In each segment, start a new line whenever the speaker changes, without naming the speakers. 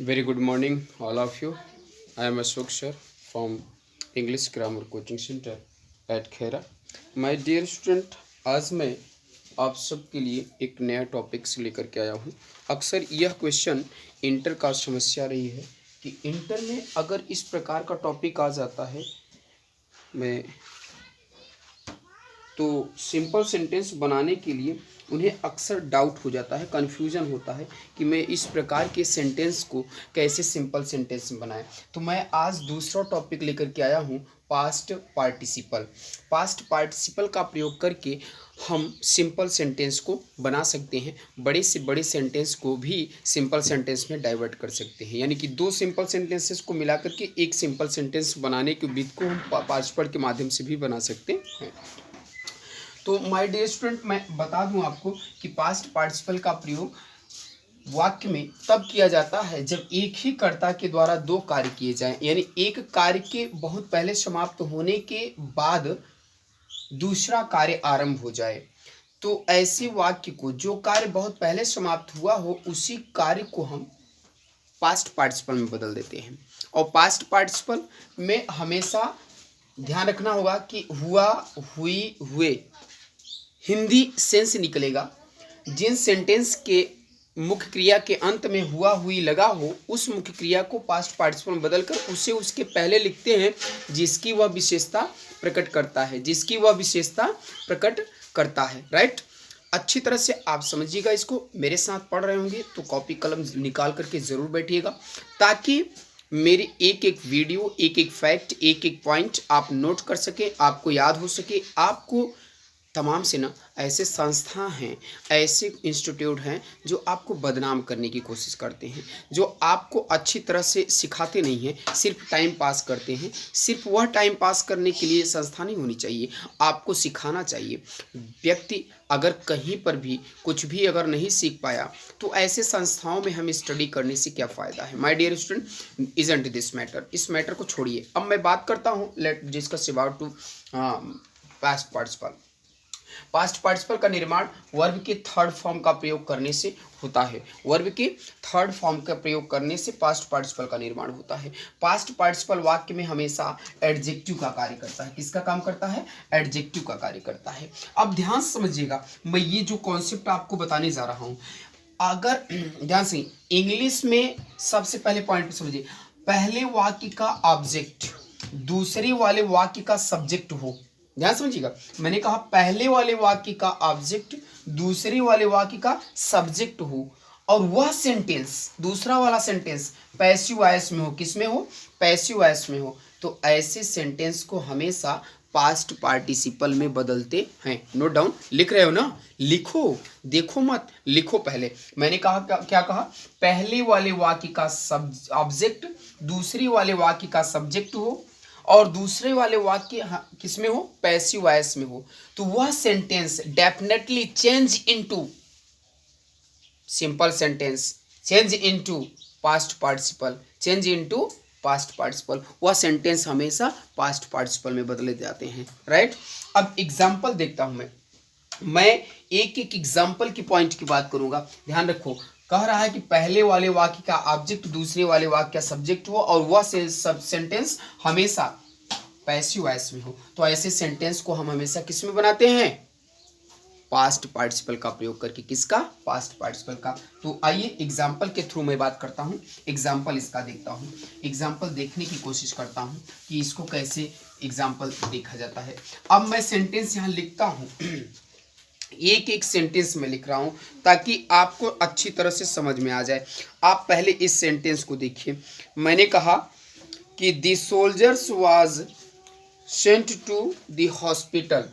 Very good morning, all of you. I am Ashok sir from English Grammar Coaching Center at Khera. My dear student, आज मैं आप सबके लिए एक नया टॉपिक से लेकर के आया हूँ. अक्सर यह क्वेश्चन इंटर का समस्या रही है कि इंटर में अगर इस प्रकार का टॉपिक आ जाता है मैं तो सिंपल सेंटेंस बनाने के लिए उन्हें अक्सर डाउट हो जाता है, कन्फ्यूजन होता है कि मैं इस प्रकार के सेंटेंस को कैसे सिंपल सेंटेंस में बनाएं. तो मैं आज दूसरा टॉपिक लेकर के आया हूँ, पास्ट पार्टिसिपल. पास्ट पार्टिसिपल का प्रयोग करके हम सिंपल सेंटेंस को बना सकते हैं, बड़े से बड़े सेंटेंस को भी सिंपल सेंटेंस में डाइवर्ट कर सकते हैं. यानी कि दो सिंपल सेंटेंसेस को मिलाकर के एक सिंपल सेंटेंस बनाने के विधि को हम पार्टिसिपल के माध्यम से भी बना सकते हैं. तो माय डियर स्टूडेंट, मैं बता दूं आपको कि पास्ट पार्टिसिपल का प्रयोग वाक्य में तब किया जाता है जब एक ही कर्ता के द्वारा दो कार्य किए जाएं. यानी एक कार्य के बहुत पहले समाप्त होने के बाद दूसरा कार्य आरंभ हो जाए. तो ऐसे वाक्य को, जो कार्य बहुत पहले समाप्त हुआ हो, उसी कार्य को हम पास्ट पार्टिसिपल में बदल देते हैं. और पास्ट पार्टिसिपल में हमेशा ध्यान रखना होगा कि हुआ, हुई, हुए हिंदी सेंस निकलेगा. जिन सेंटेंस के मुख्य क्रिया के अंत में हुआ, हुई लगा हो, उस मुख्य क्रिया को पास्ट पार्टिसिपल में बदलकर उसे उसके पहले लिखते हैं जिसकी वह विशेषता प्रकट करता है, जिसकी वह विशेषता प्रकट करता है. राइट. अच्छी तरह से आप समझिएगा इसको. मेरे साथ पढ़ रहे होंगे तो कॉपी कलम निकाल करके ज़रूर बैठिएगा, ताकि मेरी एक एक वीडियो, एक एक फैक्ट, एक एक पॉइंट आप नोट कर सके, आपको याद हो सके. आपको तमाम से ना ऐसे संस्था हैं, ऐसे इंस्टीट्यूट हैं जो आपको बदनाम करने की कोशिश करते हैं, जो आपको अच्छी तरह से सिखाते नहीं हैं, सिर्फ टाइम पास करते हैं. सिर्फ वह टाइम पास करने के लिए संस्था नहीं होनी चाहिए, आपको सिखाना चाहिए. व्यक्ति अगर कहीं पर भी कुछ भी अगर नहीं सीख पाया तो ऐसे संस्थाओं में हम स्टडी करने से क्या फ़ायदा है. My dear student, isn't this matter. इस मैटर को छोड़िए. अब मैं बात करता हूँ, let discuss about to past participle. Past participle का निर्माण वर्ब के थर्ड फॉर्म का प्रयोग करने से होता है. वर्ब के थर्ड फॉर्म का प्रयोग करने से पास्ट पार्टिसिपल का निर्माण होता है. पास्ट पार्टिसिपल वाक्य में हमेशा एडजेक्टिव का कार्य करता है. किसका काम करता है? एडजेक्टिव का कार्य करता है. अब ध्यान से समझिएगा, मैं ये जो कॉन्सेप्ट आपको बताने जा रहा हूँ, अगर ध्यान से इंग्लिश में सबसे पहले पॉइंट समझिए, पहले वाक्य का ऑब्जेक्ट दूसरे वाले वाक्य का सब्जेक्ट हो. ध्यान समझिएगा, मैंने कहा पहले वाले वाक्य का ऑब्जेक्ट दूसरे वाले वाक्य का सब्जेक्ट हो, और वह सेंटेंस, दूसरा वाला सेंटेंस पैसिव वॉइस में हो. किस में हो? पैसिव वॉइस में हो. तो ऐसे सेंटेंस को हमेशा पास्ट पार्टिसिपल में बदलते हैं. Note down. लिख रहे हो ना? लिखो, देखो मत, लिखो. पहले मैंने कहा क्या कहा? पहले वाले वाक्य का ऑब्जेक्ट दूसरे वाले वाक्य का सब्जेक्ट हो, और दूसरे वाले वाक्य किस में हो? पैसिव वॉइस में हो. तो वह sentence definitely change into simple sentence, change into past participle, change into past participle. वह सेंटेंस हमेशा पास्ट पार्टिसिपल में बदले जाते हैं. राइट. अब एग्जांपल देखता हूं मैं एक एक एग्जांपल की पॉइंट की बात करूंगा. ध्यान रखो, कह रहा है कि पहले वाले वाक्य का ऑब्जेक्ट दूसरे वाले वाक्य का सब्जेक्ट हो, और वह सब सेंटेंस हमेशा पैसिव वॉइस में हो. तो ऐसे सेंटेंस को हम हमेशा किस में बनाते हैं? पास्ट पार्टिसिपल का प्रयोग करके. किसका? पास्ट पार्टिसिपल का. तो आइए एग्जाम्पल के थ्रू मैं बात करता हूँ. एग्जाम्पल इसका देखता हूँ, एग्जाम्पल देखने की कोशिश करता हूँ कि इसको कैसे एग्जाम्पल देखा जाता है. अब मैं सेंटेंस यहाँ लिखता हूँ, एक एक सेंटेंस में लिख रहा हूं ताकि आपको अच्छी तरह से समझ में आ जाए. आप पहले इस सेंटेंस को देखिए. मैंने कहा कि the soldiers was sent to the hospital.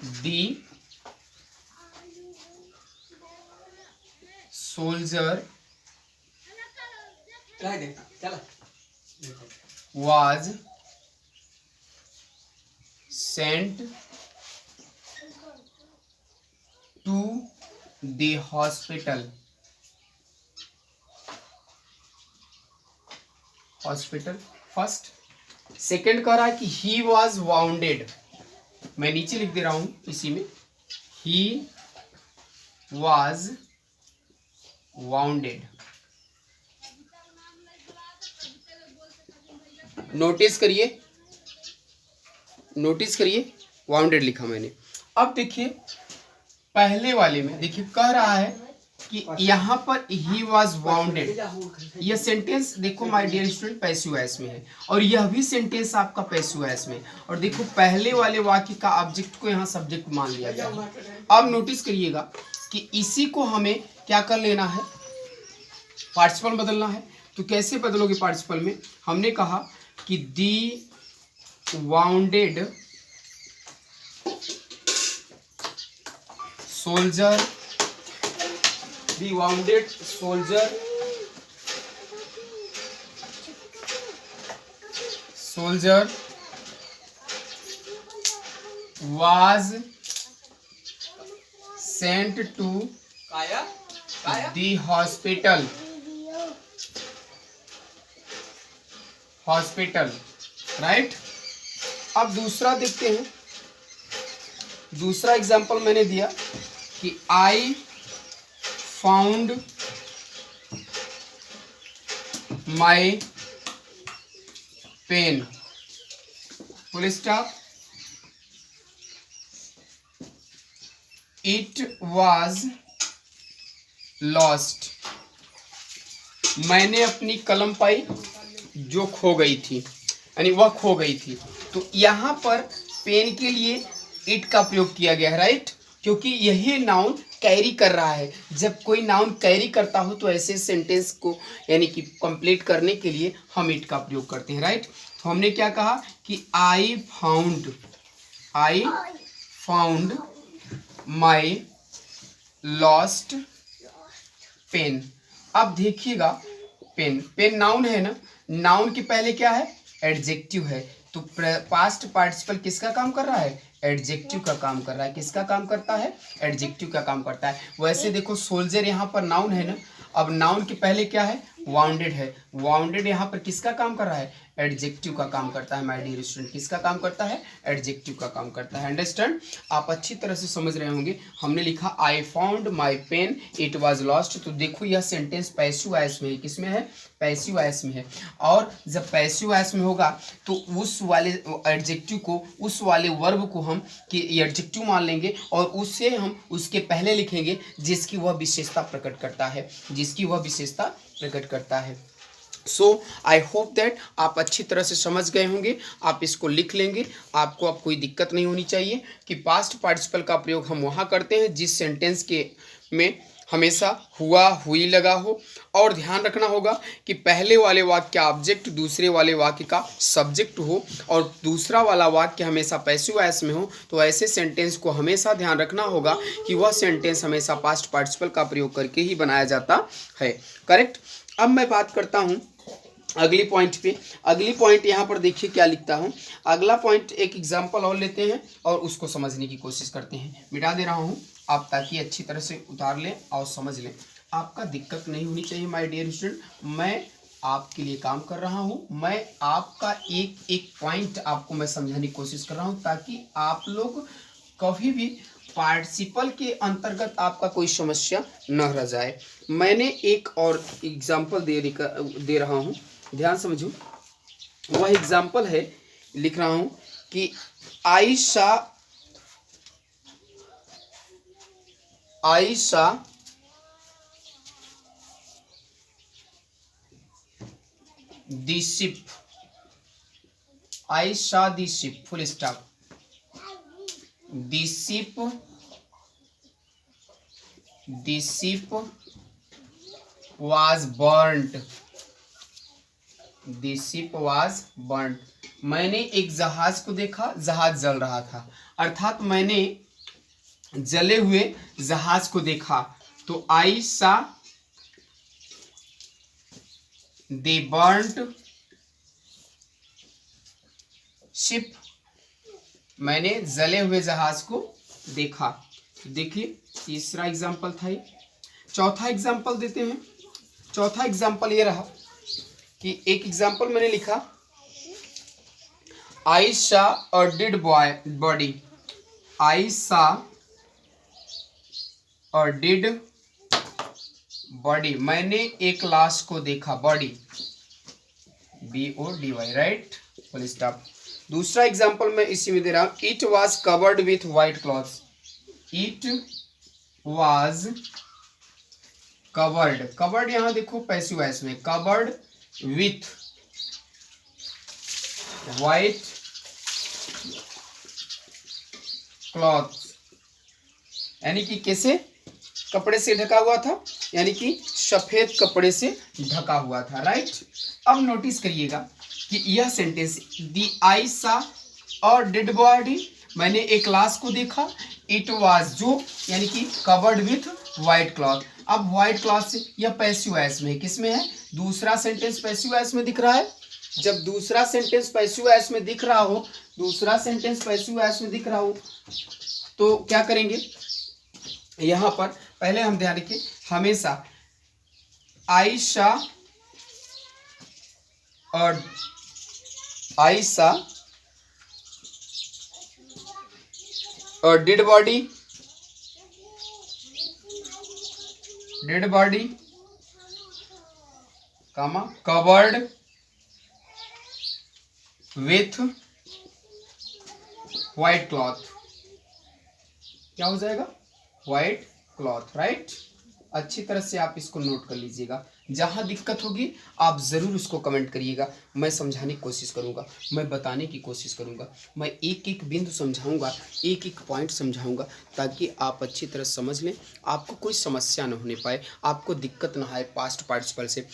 The soldier was sent to the hospital. Hospital first. Second कह रहा है कि ही वॉज वाउंडेड. मैं नीचे लिख दे रहा हूं इसी में, ही वॉज वाउंडेड. नोटिस करिए, नोटिस करिए, वाउंडेड लिखा मैंने। अब देखिए पहले वाले में देखिए कह रहा है कि यहाँ पर ही वॉज वाउंडेड। यह सेंटेंस देखो my dear student passive voice में है और यह भी सेंटेंस आपका पैसिव वॉइस में। और देखो पहले वाले वाक्य का ऑब्जेक्ट को यहाँ सब्जेक्ट मान लिया गया है। अब नोटिस करिएगा कि इसी को हमें क्या कर लेना है, पार्टिसिपल बदलना है। तो कैसे बदलोगे पार्टिसिपल में, हमने कहा कि the wounded soldier, the wounded soldier, soldier was sent to the hospital, right. अब दूसरा देखते हैं, दूसरा एग्जांपल मैंने दिया कि I found my pen, full stop, it was lost, मैंने अपनी कलम पाई जो खो गई थी, यानी वह खो गई थी। तो यहाँ पर पेन के लिए इट का प्रयोग किया गया है, राइट, क्योंकि यही नाउन कैरी कर रहा है। जब कोई नाउन कैरी करता हो तो ऐसे सेंटेंस को यानी कि कंप्लीट करने के लिए हम इट का प्रयोग करते हैं, राइट। तो हमने क्या कहा कि I found my lost pen. अब देखिएगा पेन, पेन नाउन है ना, नाउन के पहले क्या है, एडजेक्टिव है। तो पास्ट पार्टिसिपल किसका काम कर रहा है, एडजेक्टिव का काम कर रहा है। किसका काम करता है, एडजेक्टिव का काम करता है। वैसे देखो सोल्जर यहाँ पर नाउन है ना, अब नाउन के पहले क्या है, वाउंडेड है। वाउंडेड यहाँ पर किसका काम कर रहा है, एडजेक्टिव का काम करता है। माय डियर स्टूडेंट किसका काम करता है, एडजेक्टिव का काम करता है। अंडरस्टैंड, आप अच्छी तरह से समझ रहे होंगे। हमने लिखा I found my pen it was lost. तो देखो यह सेंटेंस पैसिव वॉइस में है, किसमें है, पैसिव वॉइस में है। और जब पैसिव वॉइस में होगा तो उस वाले एडजेक्टिव को, उस वाले वर्ब को हम कि एडजेक्टिव मान लेंगे और उससे हम उसके पहले लिखेंगे जिसकी वह विशेषता प्रकट करता है, जिसकी वह विशेषता प्रकट करता है। सो आई होप दैट आप अच्छी तरह से समझ गए होंगे। आप इसको लिख लेंगे, आपको अब कोई दिक्कत नहीं होनी चाहिए कि पास्ट पार्टिसिपल का प्रयोग हम वहाँ करते हैं जिस सेंटेंस के में हमेशा हुआ हुई लगा हो। और ध्यान रखना होगा कि पहले वाले वाक्य का ऑब्जेक्ट दूसरे वाले वाक्य का सब्जेक्ट हो और दूसरा वाला वाक्य हमेशा पैसिव वॉइस में हो। तो ऐसे सेंटेंस को हमेशा ध्यान रखना होगा कि वह सेंटेंस हमेशा पास्ट पार्टिसिपल का प्रयोग करके ही बनाया जाता है, करेक्ट। अब मैं बात करता हूँ अगली पॉइंट पे। अगली पॉइंट यहाँ पर देखिए क्या लिखता हूँ। अगला पॉइंट एक एग्जाम्पल और लेते हैं और उसको समझने की कोशिश करते हैं। मिटा दे रहा हूँ आप ताकि अच्छी तरह से उतार लें और समझ लें। आपका दिक्कत नहीं होनी चाहिए माय डियर स्टूडेंट, मैं आपके लिए काम कर रहा हूँ। मैं आपका एक एक पॉइंट आपको मैं समझाने की कोशिश कर रहा हूँ ताकि आप लोग कभी भी पार्टिसिपल के अंतर्गत आपका कोई समस्या न रह जाए। मैंने एक और एग्जाम्पल दे रहा हूँ, ध्यान समझो। वह एग्जाम्पल है, लिख रहा हूँ कि Ayesha the ship, I saw the ship, full stop. The ship was burnt. The ship was burnt. मैंने एक जहाज को देखा, जहाज जल रहा था। अर्थात मैंने जले हुए जहाज को देखा। तो I saw the burnt ship, मैंने जले हुए जहाज को देखा। देखिए तीसरा एग्जाम्पल था ये। चौथा एग्जाम्पल देते हैं। चौथा एग्जाम्पल ये रहा कि एक एग्जाम्पल मैंने लिखा I saw a dead body. I saw a dead body, मैंने एक लाश को देखा। Body BODY, right. Full stop. दूसरा एग्जाम्पल मैं इसी में दे रहा हूं, it was covered with white cloth. It was covered, covered यहां देखो पैसिव वॉइस में, कवर्ड विथ वाइट क्लॉथ, यानी कि कैसे कपड़े से ढका हुआ था, यानी कि सफेद कपड़े से ढका हुआ था, राइट। अब नोटिस करिएगा कि यह सेंटेंस, दी आई सा और डेड बॉडी, मैंने एक लाश को देखा, इट वाज जो यानी कि कवर्ड विथ वाइट क्लॉथ। अब वाइट क्लॉथ से यह पैसिव वॉइस में, किस में है, दूसरा सेंटेंस पैसिव वॉइस में दिख रहा है। जब दूसरा सेंटेंस पैसिव वॉइस में दिख रहा हो, दूसरा सेंटेंस पैसिव वॉइस में दिख रहा हो, तो क्या करेंगे, यहां पर पहले हम ध्यान रखिए, हमेशा आयशा और आयशा और dead body comma covered with white cloth, क्या हो जाएगा, वाइट क्लॉथ, राइट। अच्छी तरह से आप इसको नोट कर लीजिएगा, जहां दिक्कत होगी आप जरूर उसको कमेंट करिएगा, मैं समझाने की कोशिश करूंगा, मैं बताने की कोशिश करूंगा, मैं एक एक बिंदु समझाऊंगा, एक एक पॉइंट समझाऊंगा, ताकि आप अच्छी तरह समझ लें, आपको कोई समस्या न होने पाए, आपको दिक्कत ना आए पास्ट पार्टिसिपल से।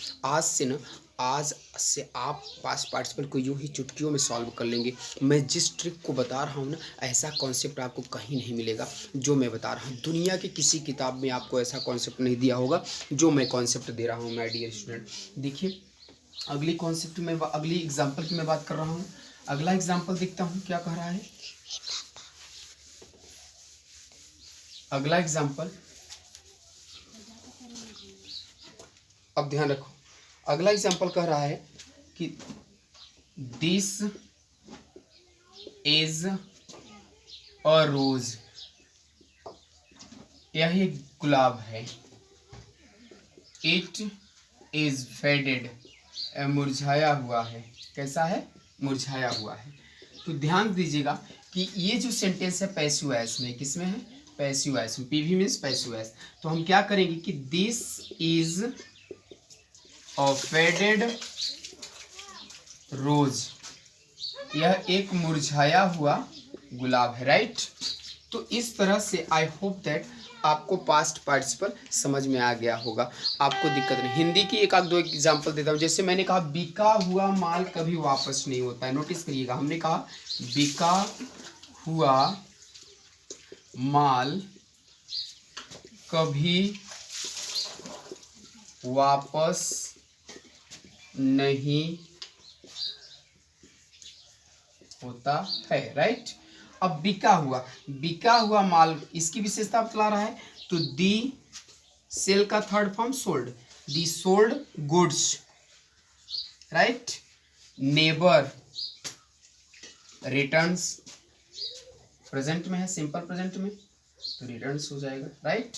आज से आप पास्ट पार्टिसिपल को यूं ही चुटकियों में सॉल्व कर लेंगे। मैं जिस ट्रिक को बता रहा हूं ना, ऐसा कॉन्सेप्ट आपको कहीं नहीं मिलेगा जो मैं बता रहा हूं। दुनिया की किसी किताब में आपको ऐसा कॉन्सेप्ट नहीं दिया होगा जो मैं कॉन्सेप्ट दे रहा हूं माय डियर स्टूडेंट। देखिए अगली कॉन्सेप्ट में, अगली एग्जाम्पल की मैं बात कर रहा हूँ। अगला एग्जाम्पल देखता हूँ क्या कह रहा है। अगला एग्जाम्पल, अब ध्यान रखो, अगला एग्जाम्पल कह रहा है कि दिस इज अ रोज, यह एक गुलाब है, इट इज फेडेड, मुरझाया हुआ है, कैसा है, मुरझाया हुआ है। तो ध्यान दीजिएगा कि ये जो सेंटेंस है पैसिव वॉइस में, किसमें है, पैसिव वॉइस में, पीवी मीन्स पैसिव वॉइस। तो हम क्या करेंगे कि दिस इज अ फेडेड रोज, यह एक मुरझाया हुआ गुलाब है, राइट। तो इस तरह से आई होप दैट आपको पास्ट पार्टिसिपल समझ में आ गया होगा, आपको दिक्कत नहीं। हिंदी की एक आध दो एग्जांपल देता हूँ। जैसे मैंने कहा बिका हुआ माल कभी वापस नहीं होता है, नोटिस करिएगा, हमने कहा बिका हुआ माल कभी वापस नहीं होता है, राइट। अब बिका हुआ माल, इसकी विशेषता बतला रहा है। तो दी सेल का third form sold, the sold goods, right, neighbour returns, present में है, सिंपल प्रेजेंट में, तो रिटर्न्स हो जाएगा, राइट।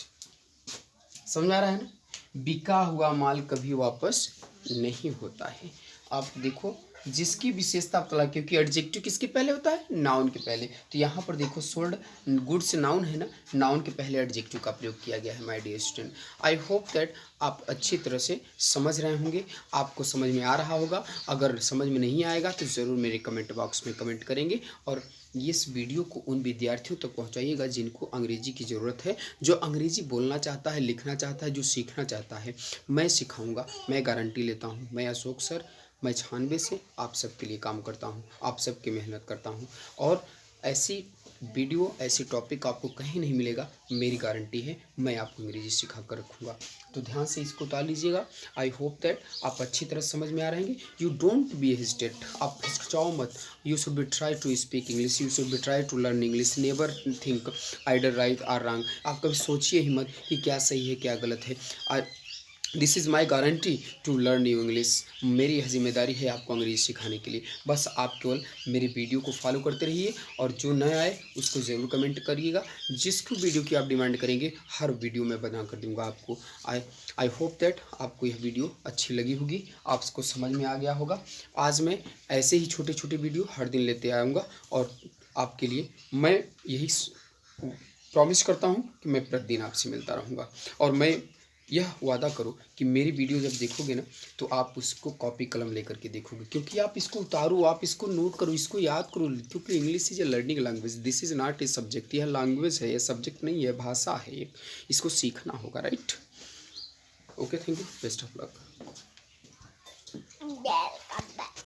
समझ आ रहा है ना, बिका हुआ माल कभी वापस नहीं होता है। आप देखो जिसकी विशेषता बतला, क्योंकि एडजेक्टिव किसके पहले होता है, नाउन के पहले। तो यहाँ पर देखो सोल्ड गुड्स नाउन है ना, नाउन के पहले एडजेक्टिव का प्रयोग किया गया है my dear student. I hope that आप अच्छी तरह से समझ रहे होंगे, आपको समझ में आ रहा होगा। अगर समझ में नहीं आएगा तो ज़रूर मेरे कमेंट बॉक्स में कमेंट करेंगे, और इस वीडियो को उन विद्यार्थियों तक पहुंचाइएगा जिनको अंग्रेजी की ज़रूरत है, जो अंग्रेजी बोलना चाहता है, लिखना चाहता है, जो सीखना चाहता है। मैं सिखाऊंगा, मैं गारंटी लेता हूं। मैं अशोक सर, मैं 96 से आप सबके लिए काम करता हूं, आप सबकी मेहनत करता हूं, और ऐसी वीडियो, ऐसी टॉपिक आपको कहीं नहीं मिलेगा, मेरी गारंटी है। मैं आपको अंग्रेजी सिखा कर रखूँगा, तो ध्यान से इसको उतार लीजिएगा। आई होप दैट आप अच्छी तरह समझ में आ रहेंगे। यू डोंट बी हेजिटेट, आप हिचकिचाओ मत। You should be try to speak English, you should be try to learn English, never think either right और रॉन्ग। आप कभी सोचिए ही मत कि क्या सही है क्या गलत है। This is my guarantee to learn you English. मेरी यह जिम्मेदारी है आपको अंग्रेज़ी सिखाने के लिए। बस आप केवल मेरी वीडियो को फॉलो करते रहिए और जो नया आए उसको ज़रूर कमेंट करिएगा। जिसको वीडियो की आप डिमांड करेंगे हर वीडियो में बना कर दूंगा आपको। आई होप दैट आपको यह वीडियो अच्छी लगी होगी, आपको समझ में आ गया होगा। आज मैं ऐसे ही छोटे छोटे वीडियो हर दिन लेते आऊँगा और आपके लिए मैं यही प्रॉमिस करता हूँ कि मैं प्रतिदिन आपसे मिलता रहूँगा। और मैं यह वादा करो कि मेरी वीडियो जब देखोगे ना तो आप उसको कॉपी कलम लेकर के देखोगे, क्योंकि आप इसको उतारो, आप इसको नोट करो, इसको याद करो, क्योंकि English is a learning language, this is not a subject. यह लैंग्वेज है, यह सब्जेक्ट नहीं है, भाषा है, इसको सीखना होगा, right. Okay, thank you, best of luck.